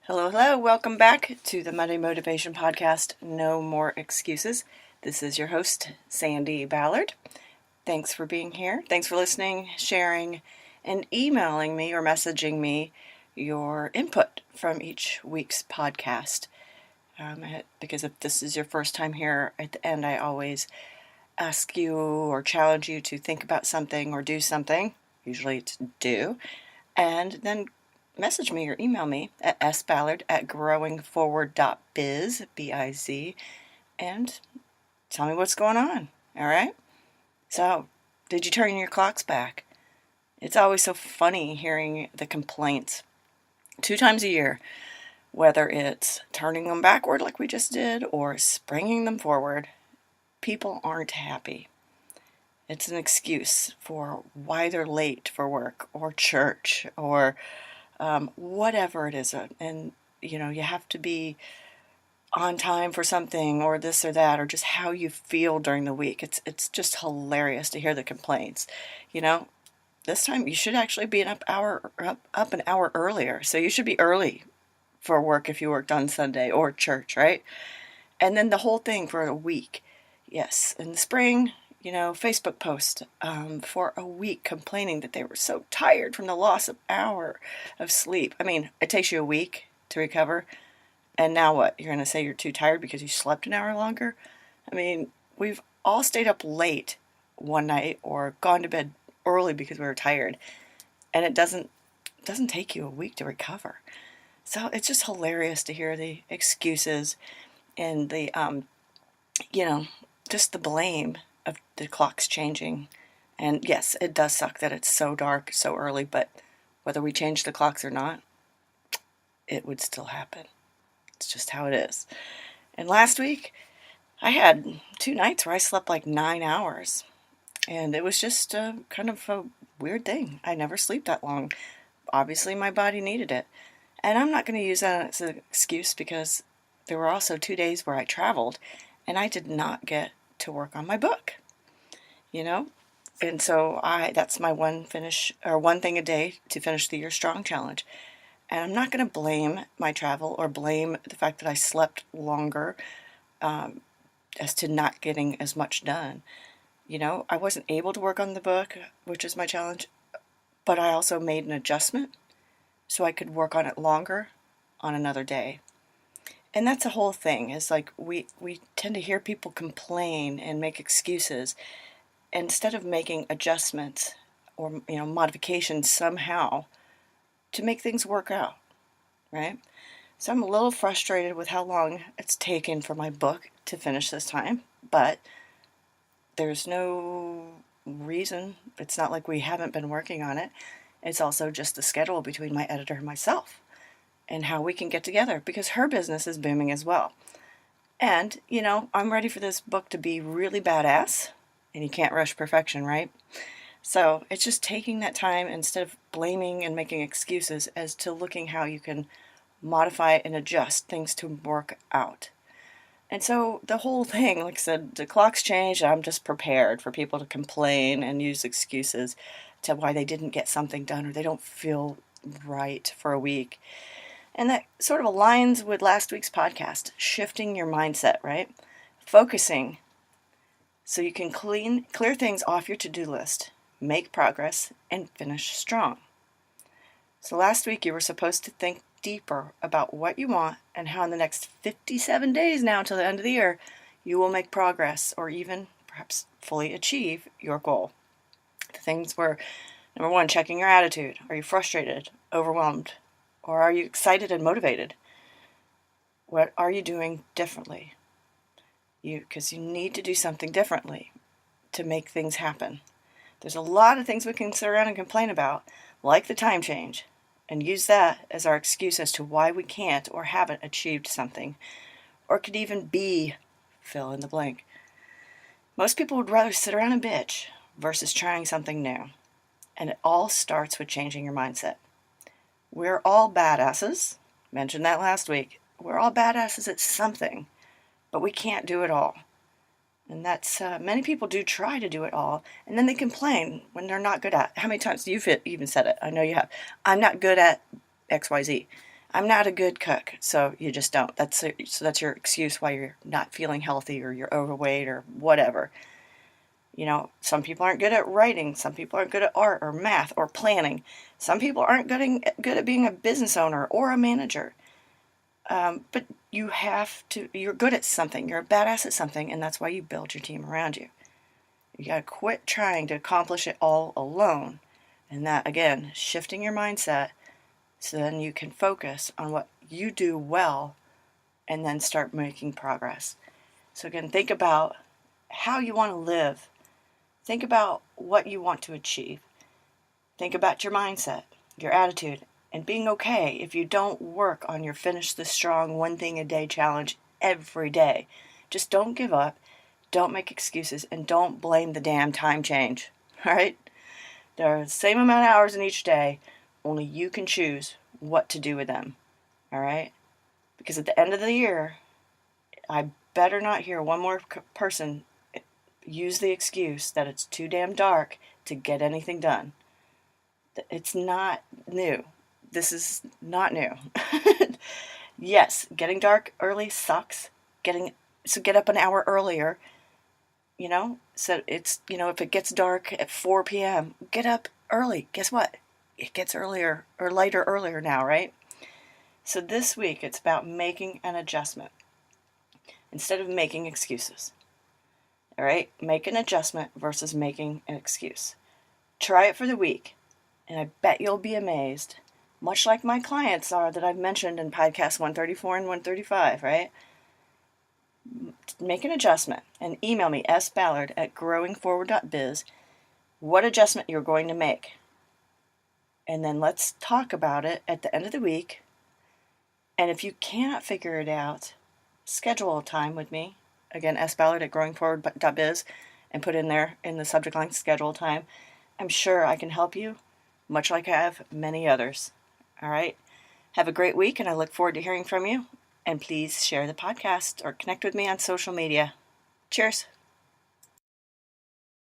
Hello, hello. Welcome back to the Monday Motivation Podcast, No More Excuses. This is your host, Sandi Ballard. Thanks for being here. Thanks for listening, sharing, and emailing me or messaging me your input from each week's podcast. Because if this is your first time here, at the end I always ask you or challenge you to think about something or do something, usually it's do, and then message me or email me at sballard@growingforward.biz, B-I-Z, and tell me what's going on, all right? So, did you turn your clocks back? It's always so funny hearing the complaints 2 times a year, whether it's turning them backward like we just did or springing them forward. People aren't happy. It's an excuse for why they're late for work or church or whatever it is, and you have to be on time for something or this or that, or just how you feel during the week. It's just hilarious to hear the complaints. This time you should actually be up an hour earlier, so you should be early for work if you worked on Sunday or church, right? And then the whole thing for a week. Yes, in the spring, Facebook post for a week complaining that they were so tired from the loss of hour of sleep. I mean, it takes you a week to recover. And now what? You're going to say you're too tired because you slept an hour longer? I mean, we've all stayed up late one night or gone to bed early because we were tired. And it doesn't take you a week to recover. So it's just hilarious to hear the excuses and the, just the blame of the clocks changing. And yes, it does suck that it's so dark so early, but whether we change the clocks or not, it would still happen. It's just how it is. And last week, I had 2 nights where I slept like 9 hours. And it was just kind of a weird thing. I never sleep that long. Obviously, my body needed it. And I'm not going to use that as an excuse because there were also 2 days where I traveled and I did not get to work on my book, and so that's my one thing a day to finish the year strong challenge. And I'm not going to blame my travel or blame the fact that I slept longer as to not getting as much done. I wasn't able to work on the book, which is my challenge, but I also made an adjustment so I could work on it longer on another day. And that's the whole thing, is like we tend to hear people complain and make excuses instead of making adjustments or modifications somehow to make things work out, right? So I'm a little frustrated with how long it's taken for my book to finish this time, but there's no reason. It's not like we haven't been working on it. It's also just the schedule between my editor and myself, and how we can get together, because her business is booming as well. And, I'm ready for this book to be really badass, and you can't rush perfection, right? So it's just taking that time instead of blaming and making excuses as to looking how you can modify and adjust things to work out. And so the whole thing, like I said, the clock's changed. I'm just prepared for people to complain and use excuses to why they didn't get something done or they don't feel right for a week. And that sort of aligns with last week's podcast, shifting your mindset, right? Focusing so you can clear things off your to-do list, make progress, and finish strong. So last week you were supposed to think deeper about what you want and how in the next 57 days now till the end of the year, you will make progress or even perhaps fully achieve your goal. The things were, number 1, checking your attitude. Are you frustrated, overwhelmed? Or are you excited and motivated? What are you doing differently? Because you need to do something differently to make things happen. There's a lot of things we can sit around and complain about, like the time change, and use that as our excuse as to why we can't or haven't achieved something, or could even be fill in the blank. Most people would rather sit around and bitch versus trying something new. And it all starts with changing your mindset. We're all badasses. Mentioned that last week. We're all badasses at something, but we can't do it all. And that's, many people do try to do it all, and then they complain when they're not good at it. How many times you've even said it? I know you have. I'm not good at XYZ. I'm not a good cook, so you just don't. So that's your excuse why you're not feeling healthy or you're overweight or whatever. Some people aren't good at writing. Some people aren't good at art or math or planning. Some people aren't good at being a business owner or a manager. But you're good at something. You're a badass at something, and that's why you build your team around you. You got to quit trying to accomplish it all alone. And that, again, shifting your mindset so then you can focus on what you do well and then start making progress. So again, think about how you want to live. Think about what you want to achieve. Think about your mindset, your attitude, and being okay if you don't work on your Finish This Strong one thing a day challenge every day. Just don't give up, don't make excuses, and don't blame the damn time change. All right? There are the same amount of hours in each day, only you can choose what to do with them. All right? Because at the end of the year, I better not hear one more person use the excuse that it's too damn dark to get anything done. It's not new. This is not new. Yes, getting dark early sucks. So get up an hour earlier. So it's, if it gets dark at 4 p.m., get up early. Guess what? It gets earlier or lighter earlier now, right? So this week it's about making an adjustment instead of making excuses. All right? Make an adjustment versus making an excuse. Try it for the week, and I bet you'll be amazed, much like my clients are that I've mentioned in podcast 134 and 135, right? Make an adjustment and email me, sballard@growingforward.biz, what adjustment you're going to make. And then let's talk about it at the end of the week. And if you cannot figure it out, schedule a time with me. Again, sballard@growingforward.biz, and put in there in the subject line, schedule time. I'm sure I can help you, much like I have many others. All right? Have a great week, and I look forward to hearing from you. And please share the podcast or connect with me on social media. Cheers.